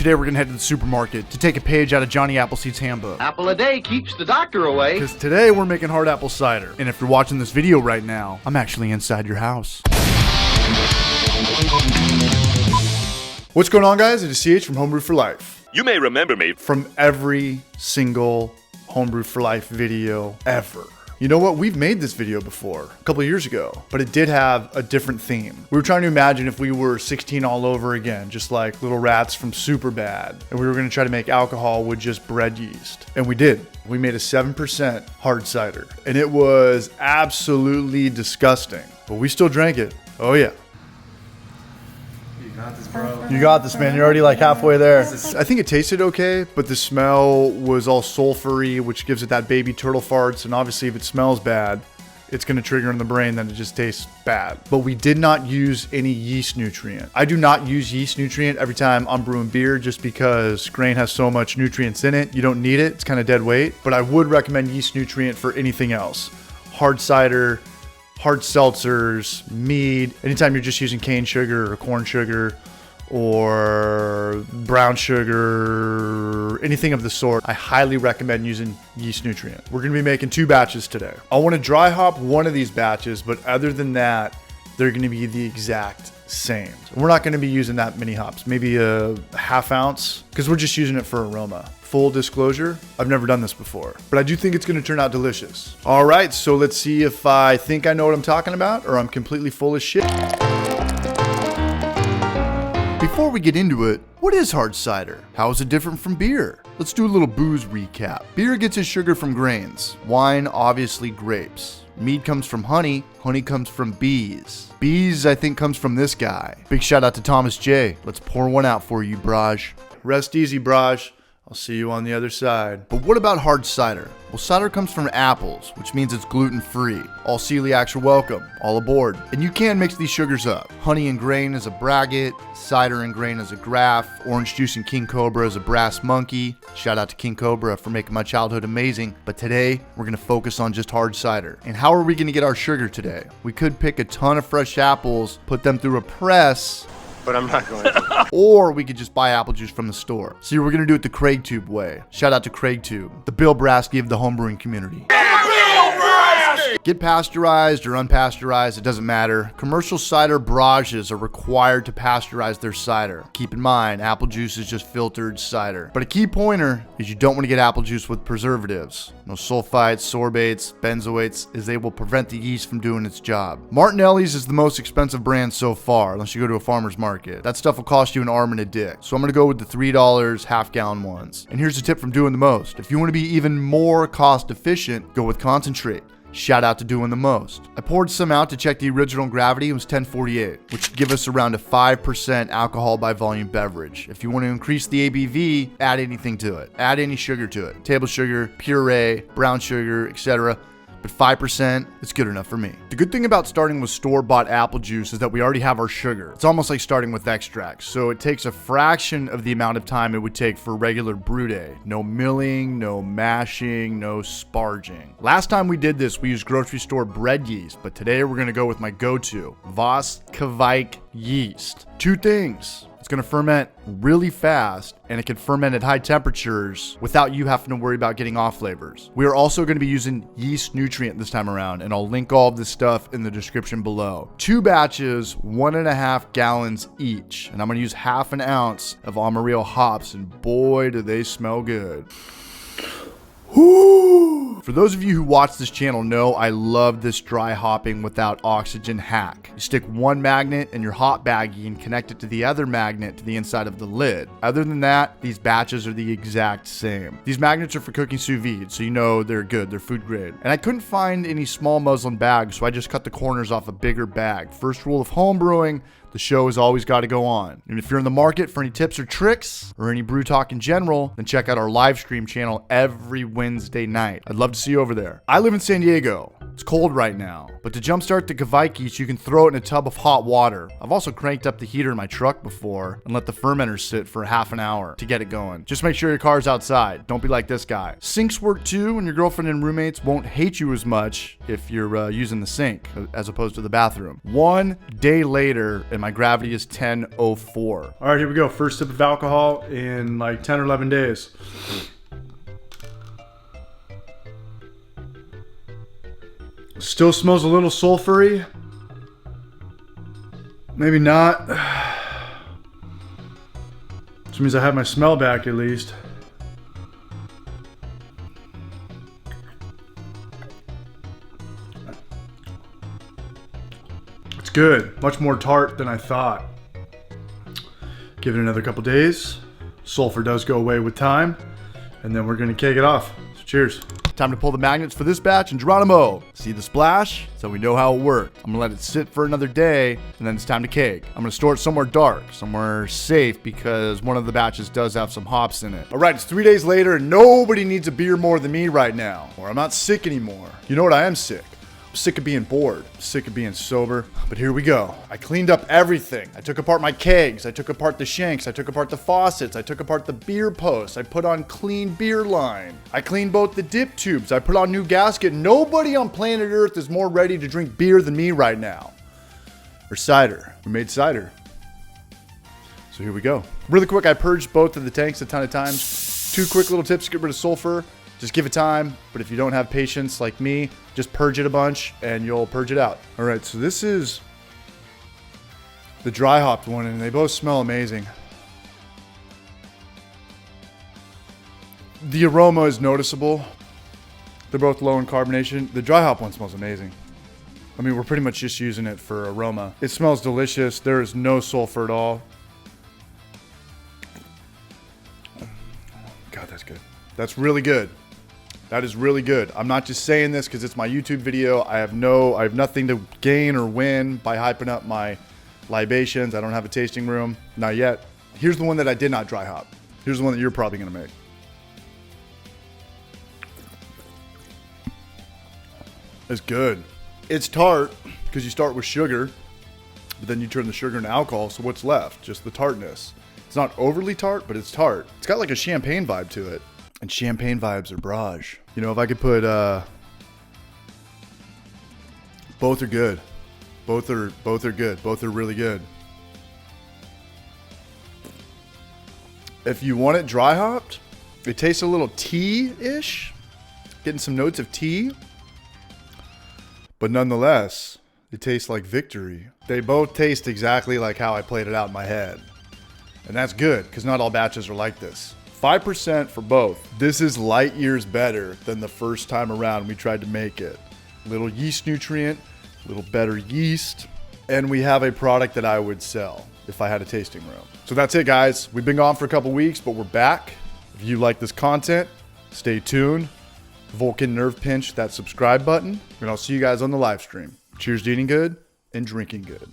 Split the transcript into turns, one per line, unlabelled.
Today we're gonna head to the supermarket to take a page out of Johnny Appleseed's handbook.
Apple a day keeps the doctor away.
Because today we're making hard apple cider. And if you're watching this video right now, I'm actually inside your house. What's going on, guys? It is CH from Homebrew for Life.
You may remember me
From every single Homebrew for Life video ever. You know what? We've made this video before, a couple of years ago, but it did have a different theme. We were trying to imagine if we were 16 all over again, just like little rats from Superbad, and we were gonna try to make alcohol with just bread yeast. And we did. We made a 7% hard cider, and it was absolutely disgusting, but we still drank it. Oh yeah. You got this, man. You're already like halfway there. I think it tasted okay, but the smell was all sulfury, which gives it that baby turtle farts. And obviously, if it smells bad, it's going to trigger in the brain, then it just tastes bad. But we did not use any yeast nutrient. I do not use yeast nutrient every time I'm brewing beer just because grain has so much nutrients in it. You don't need it. It's kind of dead weight. But I would recommend yeast nutrient for anything else. Hard cider, hard seltzers, mead, anytime you're just using cane sugar or corn sugar or brown sugar, anything of the sort, I highly recommend using yeast nutrient. We're gonna be making 2 batches today. I wanna dry hop one of these batches, but other than that, they're gonna be the exact same. We're not gonna be using that many hops, maybe a ½ ounce, because we're just using it for aroma. Full disclosure, I've never done this before, but I do think it's gonna turn out delicious. All right, so let's see if I think I know what I'm talking about or I'm completely full of shit. Before we get into it, what is hard cider? How is it different from beer? Let's do a little booze recap. Beer gets its sugar from grains. Wine, obviously grapes. Mead comes from honey. Honey comes from bees. Bees, I think, comes from this guy. Big shout out to Thomas J. Let's pour one out for you, Braj. Rest easy, Braj. I'll see you on the other side. But what about hard cider? Well, cider comes from apples, which means it's gluten-free. All celiacs are welcome, all aboard. And you can mix these sugars up. Honey and grain is a braggot, cider and grain is a graph, orange juice and King Cobra is a brass monkey. Shout out to King Cobra for making my childhood amazing. But today, we're gonna focus on just hard cider. And how are we gonna get our sugar today? We could pick a ton of fresh apples, put them through a press,
but I'm not going to.
Or we could just buy apple juice from the store. See, we're gonna do it the Craig Tube way. Shout out to Craig Tube, the Bill Brasky of the homebrewing community. Get pasteurized or unpasteurized, it doesn't matter. Commercial cider barrages are required to pasteurize their cider. Keep in mind, apple juice is just filtered cider. But a key pointer is you don't want to get apple juice with preservatives. No sulfites, sorbates, benzoates, as they will prevent the yeast from doing its job. Martinelli's is the most expensive brand so far, unless you go to a farmer's market. That stuff will cost you an arm and a dick. So I'm gonna go with the $3 half-gallon ones. And here's a tip from doing the most. If you want to be even more cost efficient, go with concentrate. Shout out to Doing the Most. I poured some out to check the original gravity. It was 1048, which would give us around a 5% alcohol by volume beverage. If you want to increase the ABV, add anything to it. Add any sugar to it. Table sugar, puree, brown sugar, etc. But 5% is good enough for me. The good thing about starting with store-bought apple juice is that we already have our sugar. It's almost like starting with extracts, so it takes a fraction of the amount of time it would take for regular brew day. No milling, no mashing, no sparging. Last time we did this, we used grocery store bread yeast, but today we're gonna go with my go-to, Voss Kveik yeast. 2 things. It's gonna ferment really fast, and it can ferment at high temperatures without you having to worry about getting off flavors. We are also gonna be using yeast nutrient this time around, and I'll link all of this stuff in the description below. 2 batches, 1.5 gallons each, and I'm gonna use ½ ounce of Amarillo hops, and boy, do they smell good. Woo! For those of you who watch this channel know I love this dry hopping without oxygen hack. You stick one magnet in your hop baggie and connect it to the other magnet to the inside of the lid. Other than that, these batches are the exact same. These magnets are for cooking sous vide, so you know they're good, they're food grade. And I couldn't find any small muslin bags, so I just cut the corners off a bigger bag. First rule of home brewing, the show has always got to go on. And if you're in the market for any tips or tricks or any brew talk in general, then check out our live stream channel every Wednesday night. I'd love to see you over there. I live in San Diego. It's cold right now. But to jumpstart the Kveikis, you can throw it in a tub of hot water. I've also cranked up the heater in my truck before and let the fermenter sit for half an hour to get it going. Just make sure your car's outside. Don't be like this guy. Sinks work too, and your girlfriend and roommates won't hate you as much if you're using the sink as opposed to the bathroom. 1 day later, and my gravity is 1004. All right, here we go. First sip of alcohol in like 10 or 11 days. Still smells a little sulfury. Maybe not. Which means I have my smell back at least. It's good. Much more tart than I thought. Give it another couple days. Sulfur does go away with time. And then we're gonna keg it off. So cheers. Time to pull the magnets for this batch, and Geronimo, see the splash? So we know how it worked. I'm gonna let it sit for another day, and then it's time to keg. I'm gonna store it somewhere dark, somewhere safe, because one of the batches does have some hops in it. All right, it's 3 days later, and nobody needs a beer more than me right now, or I'm not sick anymore. You know what? I am sick. I'm sick of being bored. I'm sick of being sober. But here we go. I cleaned up everything. I took apart my kegs. I took apart the shanks. I took apart the faucets. I took apart the beer posts. I put on clean beer line. I cleaned both the dip tubes. I put on new gasket. Nobody on planet Earth is more ready to drink beer than me right now. Or cider. We made cider. So here we go. Really quick, I purged both of the tanks a ton of times. 2 quick little tips to get rid of sulfur. Just give it time, but if you don't have patience like me, just purge it a bunch and you'll purge it out. All right, so this is the dry hopped one, and they both smell amazing. The aroma is noticeable. They're both low in carbonation. The dry hop one smells amazing. I mean, we're pretty much just using it for aroma. It smells delicious. There is no sulfur at all. God, that's good. That's really good. That is really good. I'm not just saying this because it's my YouTube video. I have nothing to gain or win by hyping up my libations. I don't have a tasting room. Not yet. Here's the one that I did not dry hop. Here's the one that you're probably gonna make. It's good. It's tart because you start with sugar, but then you turn the sugar into alcohol. So what's left? Just the tartness. It's not overly tart, but it's tart. It's got like a champagne vibe to it. And champagne vibes are brage. You know, if I could put, both are good. Both are good. Both are really good. If you want it dry hopped, it tastes a little tea-ish. Getting some notes of tea. But nonetheless, it tastes like victory. They both taste exactly like how I played it out in my head. And that's good, because not all batches are like this. 5% for both. This is light years better than the first time around we tried to make it. Little yeast nutrient, little better yeast, and we have a product that I would sell if I had a tasting room. So that's it, guys. We've been gone for a couple weeks, but we're back. If you like this content, stay tuned. Vulcan nerve pinch that subscribe button, and I'll see you guys on the live stream. Cheers to eating good and drinking good.